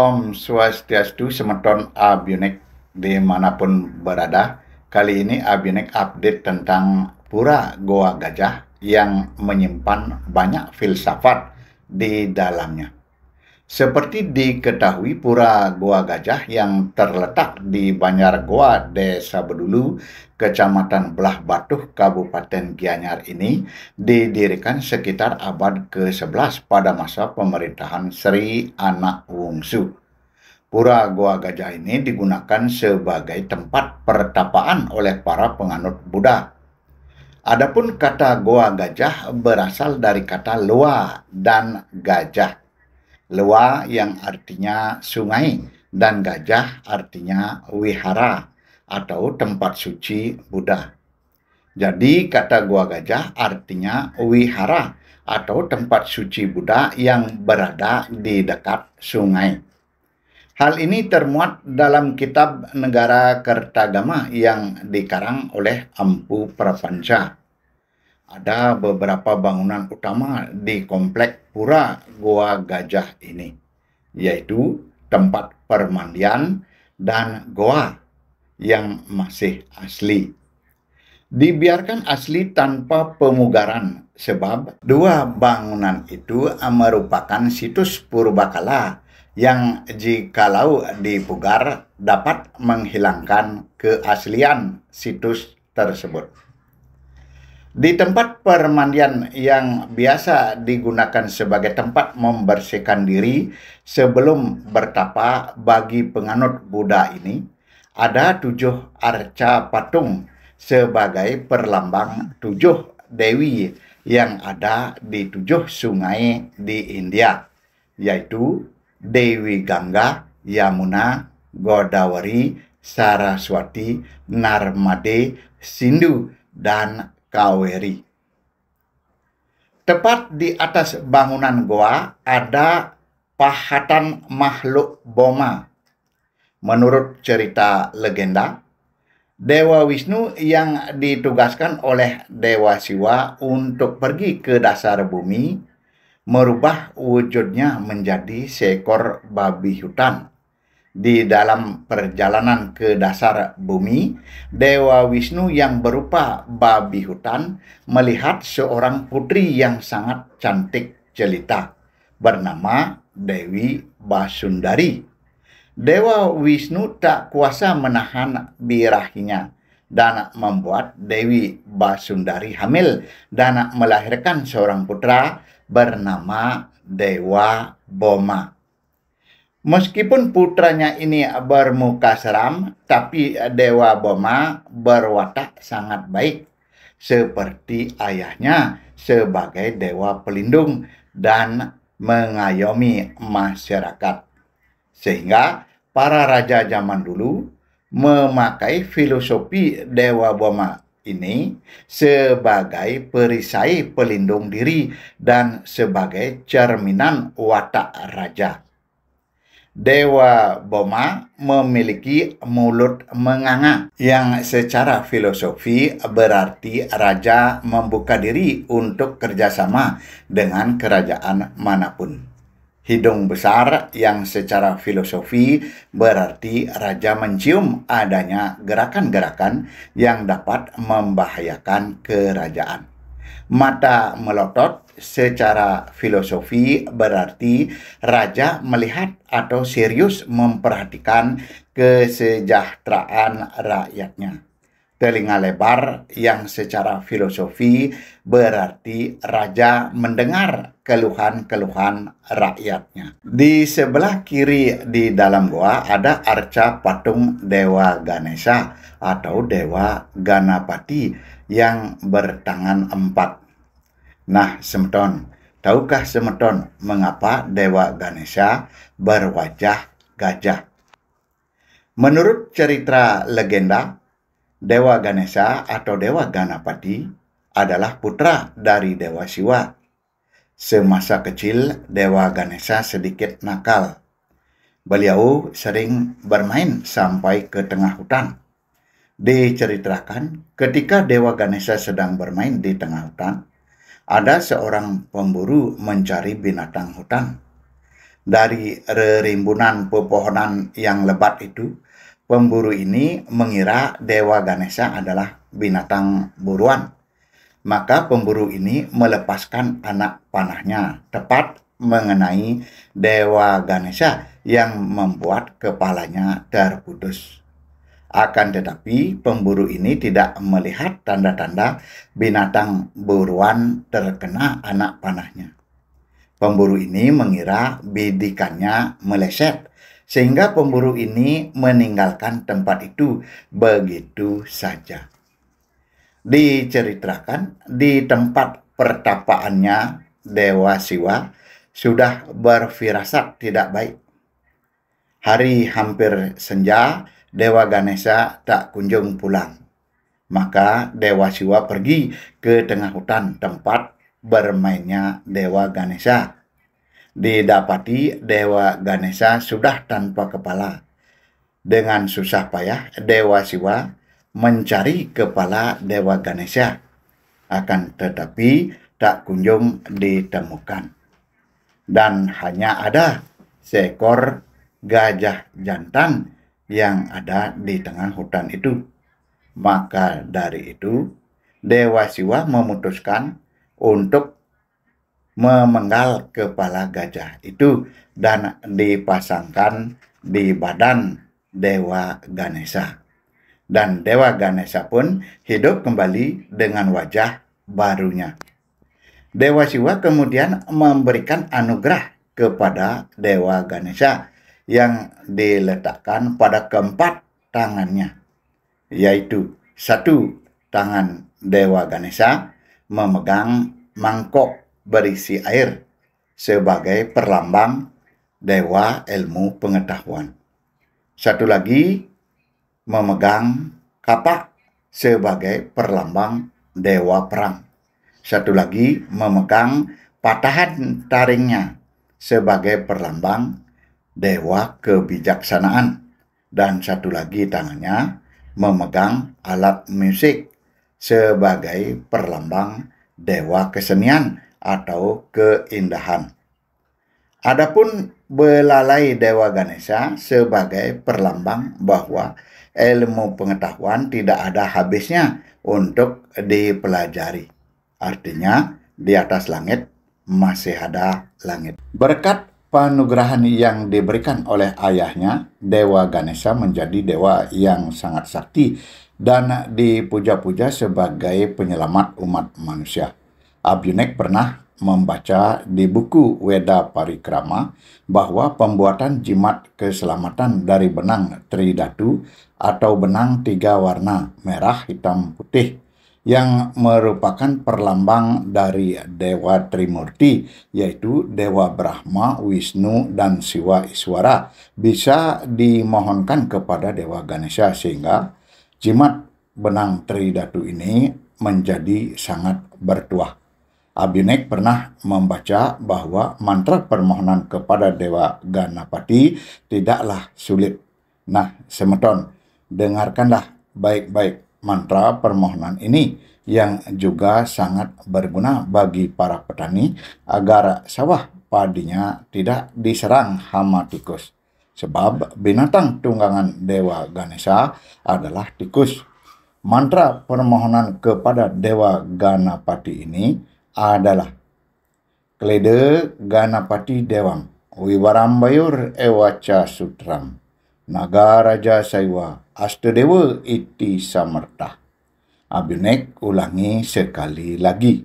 Om Swastiastu, semeton Abiunik dimanapun berada. Kali ini Abiunik update tentang Pura Goa Gajah yang menyimpan banyak filsafat di dalamnya. Seperti diketahui, Pura Goa Gajah yang terletak di Banjar Goa, Desa Bedulu, Kecamatan Belah Batuh, Kabupaten Gianyar ini didirikan sekitar abad ke-11 pada masa pemerintahan Sri Anak Wungsu. Pura Goa Gajah ini digunakan sebagai tempat pertapaan oleh para penganut Buddha. Adapun kata Goa Gajah berasal dari kata loa dan gajah. Loa yang artinya sungai dan gajah artinya wihara atau tempat suci Buddha. Jadi kata Goa Gajah artinya wihara atau tempat suci Buddha yang berada di dekat sungai. Hal ini termuat dalam kitab Negara Kertagama yang dikarang oleh Empu Prapanca. Ada beberapa bangunan utama di komplek Pura Goa Gajah ini, yaitu tempat permandian dan goa yang masih asli. Dibiarkan asli tanpa pemugaran sebab dua bangunan itu merupakan situs purbakala yang jikalau dipugar dapat menghilangkan keaslian situs tersebut. Di tempat permandian yang biasa digunakan sebagai tempat membersihkan diri sebelum bertapa bagi penganut Buddha ini, ada 7 arca patung sebagai perlambang 7 dewi yang ada di 7 sungai di India, yaitu Dewi Gangga, Yamuna, Godavari, Saraswati, Narmade, Sindhu, dan Kaweri. Tepat di atas bangunan goa ada pahatan makhluk boma. Menurut cerita legenda, Dewa Wisnu yang ditugaskan oleh Dewa Siwa untuk pergi ke dasar bumi merubah wujudnya menjadi seekor babi hutan. Di dalam perjalanan ke dasar bumi, Dewa Wisnu yang berupa babi hutan melihat seorang putri yang sangat cantik jelita bernama Dewi Basundari. Dewa Wisnu tak kuasa menahan birahinya dan membuat Dewi Basundari hamil dan melahirkan seorang putra bernama Dewa Boma. Meskipun putranya ini bermuka seram, tapi Dewa Boma berwatak sangat baik, seperti ayahnya sebagai dewa pelindung dan mengayomi masyarakat. Sehingga para raja zaman dulu memakai filosofi Dewa Boma ini sebagai perisai pelindung diri dan sebagai cerminan watak raja. Dewa Boma memiliki mulut menganga yang secara filosofi berarti raja membuka diri untuk kerjasama dengan kerajaan manapun. Hidung besar yang secara filosofi berarti raja mencium adanya gerakan-gerakan yang dapat membahayakan kerajaan. Mata melotot secara filosofi berarti raja melihat atau serius memperhatikan kesejahteraan rakyatnya. Telinga lebar yang secara filosofi berarti raja mendengar keluhan-keluhan rakyatnya. Di sebelah kiri di dalam goa ada arca patung Dewa Ganesha atau Dewa Ganapati yang bertangan 4. Nah, semeton, tahukah semeton mengapa Dewa Ganesha berwajah gajah? Menurut cerita legenda, Dewa Ganesha atau Dewa Ganapati adalah putra dari Dewa Siwa. Semasa kecil, Dewa Ganesha sedikit nakal. Beliau sering bermain sampai ke tengah hutan. Diceritakan, ketika Dewa Ganesha sedang bermain di tengah hutan, ada seorang pemburu mencari binatang hutan. Dari rerimbunan pepohonan yang lebat itu, pemburu ini mengira Dewa Ganesha adalah binatang buruan. Maka pemburu ini melepaskan anak panahnya tepat mengenai Dewa Ganesha yang membuat kepalanya terputus. Akan tetapi pemburu ini tidak melihat tanda-tanda binatang buruan terkena anak panahnya. Pemburu ini mengira bidikannya meleset, sehingga pemburu ini meninggalkan tempat itu begitu saja. Diceritakan di tempat pertapaannya Dewa Siwa sudah berfirasat tidak baik. Hari hampir senja, Dewa Ganesha tak kunjung pulang. Maka Dewa Siwa pergi ke tengah hutan tempat bermainnya Dewa Ganesha. Didapati Dewa Ganesha sudah tanpa kepala. Dengan susah payah Dewa Siwa mencari kepala Dewa Ganesha. Akan tetapi tak kunjung ditemukan. Dan hanya ada seekor gajah jantan yang ada di tengah hutan itu. Maka dari itu, Dewa Siwa memutuskan untuk memenggal kepala gajah itu dan dipasangkan di badan Dewa Ganesha. Dan Dewa Ganesha pun hidup kembali dengan wajah barunya. Dewa Siwa kemudian memberikan anugerah kepada Dewa Ganesha yang diletakkan pada keempat tangannya, yaitu satu tangan Dewa Ganesha memegang mangkok berisi air sebagai perlambang Dewa Ilmu Pengetahuan. Satu lagi memegang kapak sebagai perlambang Dewa Perang. Satu lagi memegang patahan taringnya sebagai perlambang Dewa Kebijaksanaan. Dan satu lagi tangannya memegang alat musik sebagai perlambang Dewa Kesenian atau keindahan. Adapun belalai Dewa Ganesha sebagai perlambang bahwa ilmu pengetahuan tidak ada habisnya untuk dipelajari. Artinya di atas langit masih ada langit. Berkat panugerahan yang diberikan oleh ayahnya, Dewa Ganesha menjadi dewa yang sangat sakti dan dipuja-puja sebagai penyelamat umat manusia. Abhyunek pernah membaca di buku Weda Parikrama bahwa pembuatan jimat keselamatan dari benang Tridatu atau benang 3 warna merah, hitam, putih yang merupakan perlambang dari Dewa Trimurti, yaitu Dewa Brahma, Wisnu, dan Siwa Iswara, bisa dimohonkan kepada Dewa Ganesha sehingga jimat benang Tridatu ini menjadi sangat bertuah. Abhyunek pernah membaca bahwa mantra permohonan kepada Dewa Ganapati tidaklah sulit. Nah, semeton, dengarkanlah baik-baik mantra permohonan ini yang juga sangat berguna bagi para petani agar sawah padinya tidak diserang hama tikus. Sebab binatang tunggangan Dewa Ganesha adalah tikus. Mantra permohonan kepada Dewa Ganapati ini adalah Klede Ganapati Dewam Wiwarambayur Ewaca Sutram Nagaraja Saiwa Astadewa Iti Samerta. Abhyunek ulangi sekali lagi.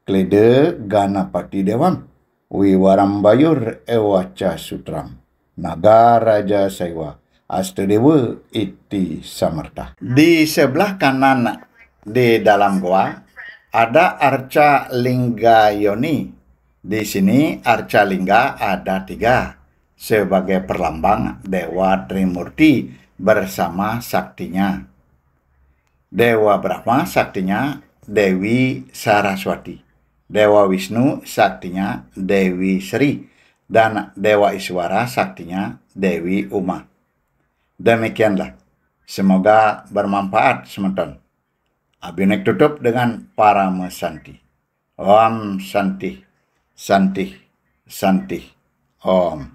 Klede Ganapati Dewam Wiwarambayur Ewaca Sutram Nagaraja Saiwa Astadewa Iti Samerta. Di sebelah kanan di dalam goa ada arca lingga yoni. Di sini arca lingga ada 3 sebagai perlambang Dewa Trimurti bersama saktinya. Dewa Brahma saktinya Dewi Saraswati. Dewa Wisnu saktinya Dewi Sri. Dan Dewa Iswara saktinya Dewi Uma. Demikianlah. Semoga bermanfaat, semeton. Abhyunek tutup dengan Parama Santi. Om Santi, Santi, Santi. Om.